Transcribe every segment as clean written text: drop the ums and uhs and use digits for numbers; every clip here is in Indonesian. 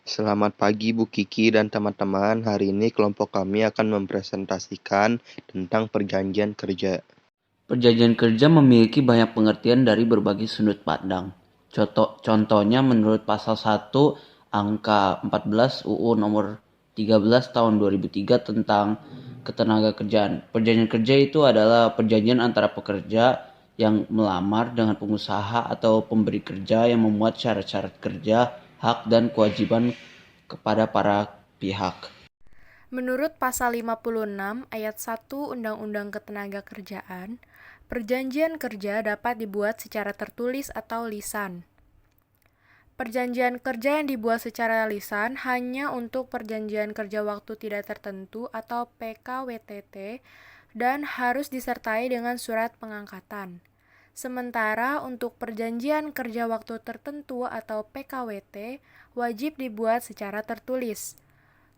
Selamat pagi Bu Kiki dan teman-teman. Hari ini kelompok kami akan mempresentasikan tentang perjanjian kerja. Perjanjian kerja memiliki banyak pengertian dari berbagai sudut pandang. Contohnya menurut pasal 1 angka 14 UU nomor 13 tahun 2003 tentang ketenagakerjaan. Perjanjian kerja itu adalah perjanjian antara pekerja yang melamar dengan pengusaha atau pemberi kerja yang memuat syarat-syarat kerja, hak dan kewajiban kepada para pihak. Menurut pasal 56 ayat 1 Undang-Undang Ketenagakerjaan, perjanjian kerja dapat dibuat secara tertulis atau lisan. Perjanjian kerja yang dibuat secara lisan hanya untuk perjanjian kerja waktu tidak tertentu atau PKWTT dan harus disertai dengan surat pengangkatan. Sementara untuk perjanjian kerja waktu tertentu atau PKWT wajib dibuat secara tertulis.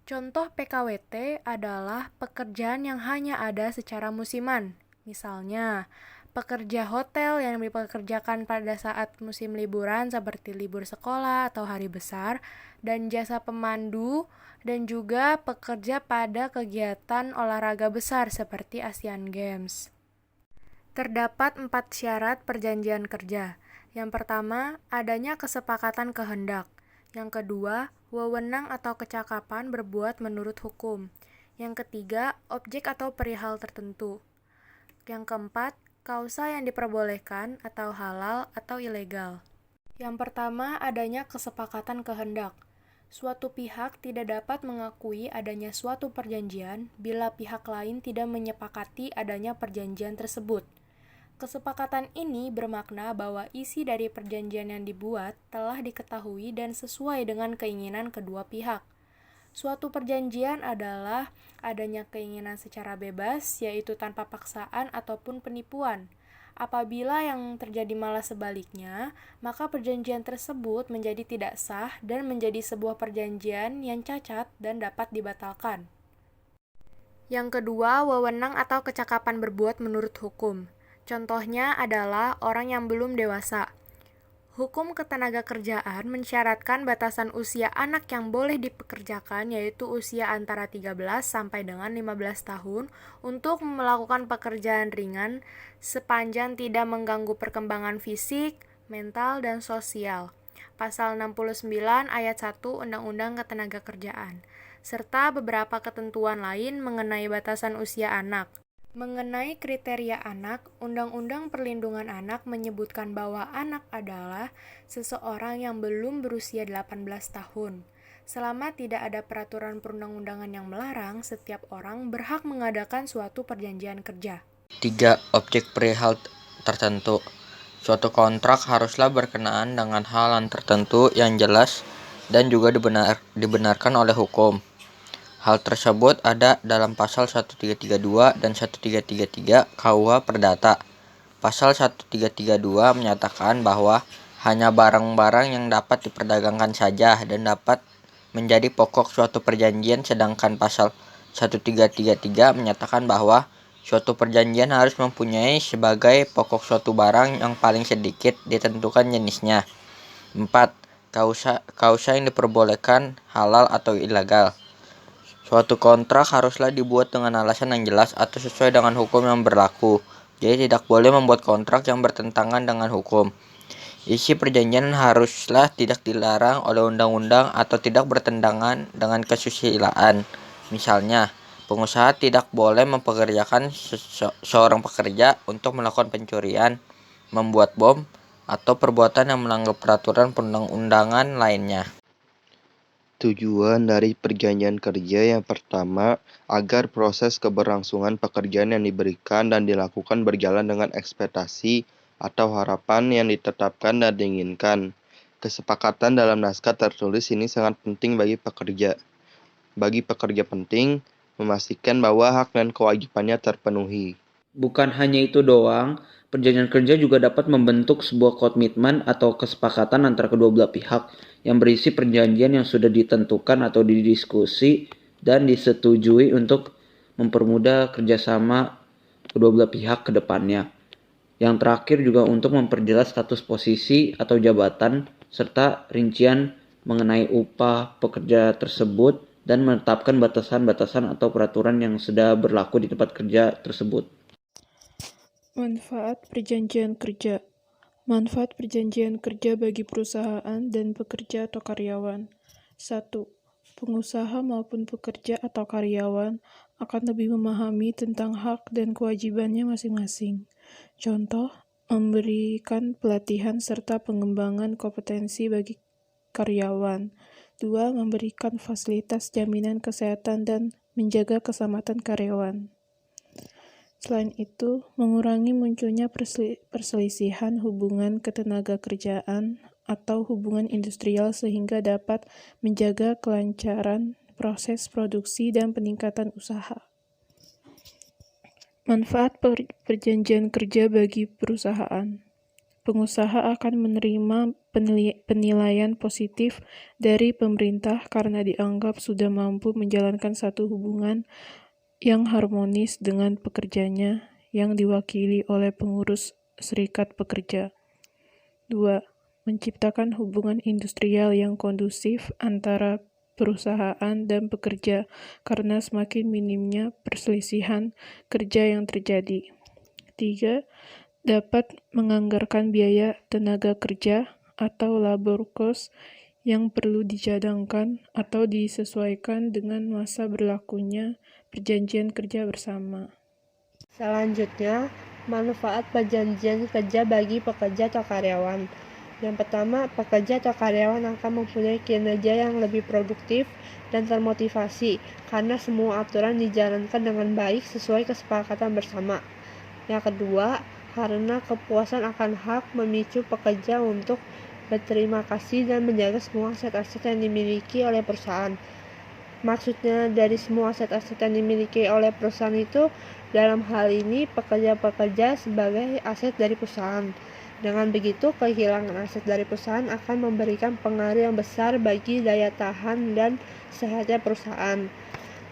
Contoh PKWT adalah pekerjaan yang hanya ada secara musiman. Misalnya, pekerja hotel yang dipekerjakan pada saat musim liburan seperti libur sekolah atau hari besar, dan jasa pemandu, dan juga pekerja pada kegiatan olahraga besar seperti Asian Games. Terdapat 4 syarat perjanjian kerja. Yang pertama, adanya kesepakatan kehendak. Yang kedua, wewenang atau kecakapan berbuat menurut hukum. Yang ketiga, objek atau perihal tertentu. Yang keempat, kausa yang diperbolehkan atau halal atau ilegal. Yang pertama, adanya kesepakatan kehendak. Suatu pihak tidak dapat mengakui adanya suatu perjanjian bila pihak lain tidak menyepakati adanya perjanjian tersebut. Kesepakatan ini bermakna bahwa isi dari perjanjian yang dibuat telah diketahui dan sesuai dengan keinginan kedua pihak. Suatu perjanjian adalah adanya keinginan secara bebas, yaitu tanpa paksaan ataupun penipuan. Apabila yang terjadi malah sebaliknya, maka perjanjian tersebut menjadi tidak sah dan menjadi sebuah perjanjian yang cacat dan dapat dibatalkan. Yang kedua, wewenang atau kecakapan berbuat menurut hukum. Contohnya adalah orang yang belum dewasa. Hukum ketenagakerjaan mensyaratkan batasan usia anak yang boleh dipekerjakan yaitu usia antara 13 sampai dengan 15 tahun untuk melakukan pekerjaan ringan sepanjang tidak mengganggu perkembangan fisik, mental, dan sosial. Pasal 69 ayat 1 Undang-Undang Ketenagakerjaan, serta beberapa ketentuan lain mengenai batasan usia anak. Mengenai kriteria anak, Undang-Undang Perlindungan Anak menyebutkan bahwa anak adalah seseorang yang belum berusia 18 tahun. Selama tidak ada peraturan perundang-undangan yang melarang, setiap orang berhak mengadakan suatu perjanjian kerja. 3. Objek perihal tertentu. Suatu kontrak haruslah berkenaan dengan hal tertentu yang jelas dan juga dibenarkan oleh hukum. Hal tersebut ada dalam pasal 1332 dan 1333 KUH Perdata. Pasal 1332 menyatakan bahwa hanya barang-barang yang dapat diperdagangkan saja dan dapat menjadi pokok suatu perjanjian, sedangkan pasal 1333 menyatakan bahwa suatu perjanjian harus mempunyai sebagai pokok suatu barang yang paling sedikit ditentukan jenisnya. 4. Kausa yang diperbolehkan halal atau ilegal. Suatu kontrak haruslah dibuat dengan alasan yang jelas atau sesuai dengan hukum yang berlaku. Jadi tidak boleh membuat kontrak yang bertentangan dengan hukum. Isi perjanjian haruslah tidak dilarang oleh undang-undang atau tidak bertentangan dengan kesusilaan. Misalnya, pengusaha tidak boleh mempekerjakan seorang pekerja untuk melakukan pencurian, membuat bom, atau perbuatan yang melanggar peraturan perundang-undangan lainnya. Tujuan dari perjanjian kerja yang pertama, agar proses keberlangsungan pekerjaan yang diberikan dan dilakukan berjalan dengan ekspektasi atau harapan yang ditetapkan dan diinginkan. Kesepakatan dalam naskah tertulis ini sangat penting bagi pekerja. Bagi pekerja penting, memastikan bahwa hak dan kewajibannya terpenuhi. Bukan hanya itu doang, perjanjian kerja juga dapat membentuk sebuah komitmen atau kesepakatan antara kedua belah pihak yang berisi perjanjian yang sudah ditentukan atau didiskusi dan disetujui untuk mempermudah kerjasama kedua belah pihak ke depannya. Yang terakhir juga untuk memperjelas status posisi atau jabatan serta rincian mengenai upah pekerja tersebut dan menetapkan batasan-batasan atau peraturan yang sudah berlaku di tempat kerja tersebut. Manfaat perjanjian kerja. Manfaat perjanjian kerja bagi perusahaan dan pekerja atau karyawan. 1. Pengusaha maupun pekerja atau karyawan akan lebih memahami tentang hak dan kewajibannya masing-masing. Contoh, memberikan pelatihan serta pengembangan kompetensi bagi karyawan. 2. Memberikan fasilitas jaminan kesehatan dan menjaga keselamatan karyawan. Selain itu, mengurangi munculnya perselisihan hubungan ketenagakerjaan atau hubungan industrial sehingga dapat menjaga kelancaran proses produksi dan peningkatan usaha. Manfaat perjanjian kerja bagi perusahaan. Pengusaha akan menerima penilaian positif dari pemerintah karena dianggap sudah mampu menjalankan satu hubungan yang harmonis dengan pekerjanya yang diwakili oleh pengurus serikat pekerja. 2. Menciptakan hubungan industrial yang kondusif antara perusahaan dan pekerja karena semakin minimnya perselisihan kerja yang terjadi. 3. Dapat menganggarkan biaya tenaga kerja atau labor cost yang perlu dicadangkan atau disesuaikan dengan masa berlakunya perjanjian kerja bersama. Selanjutnya, manfaat perjanjian kerja bagi pekerja atau karyawan. Yang pertama, pekerja atau karyawan akan mempunyai kinerja yang lebih produktif dan termotivasi karena semua aturan dijalankan dengan baik sesuai kesepakatan bersama. Yang kedua, karena kepuasan akan hak memicu pekerja untuk berterima kasih dan menjaga semua aset-aset yang dimiliki oleh perusahaan. Maksudnya dari semua aset-aset yang dimiliki oleh perusahaan itu, dalam hal ini pekerja-pekerja sebagai aset dari perusahaan. Dengan begitu, kehilangan aset dari perusahaan akan memberikan pengaruh yang besar bagi daya tahan dan sehatnya perusahaan.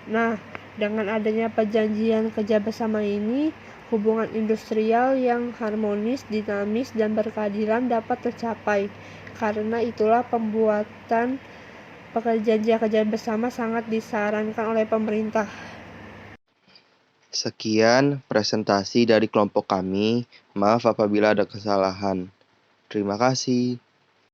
Nah, dengan adanya perjanjian kerja bersama ini, hubungan industrial yang harmonis, dinamis, dan berkeadilan dapat tercapai. Karena itulah pembuatan perjanjian kerja bersama sangat disarankan oleh pemerintah. Sekian presentasi dari kelompok kami. Maaf apabila ada kesalahan. Terima kasih.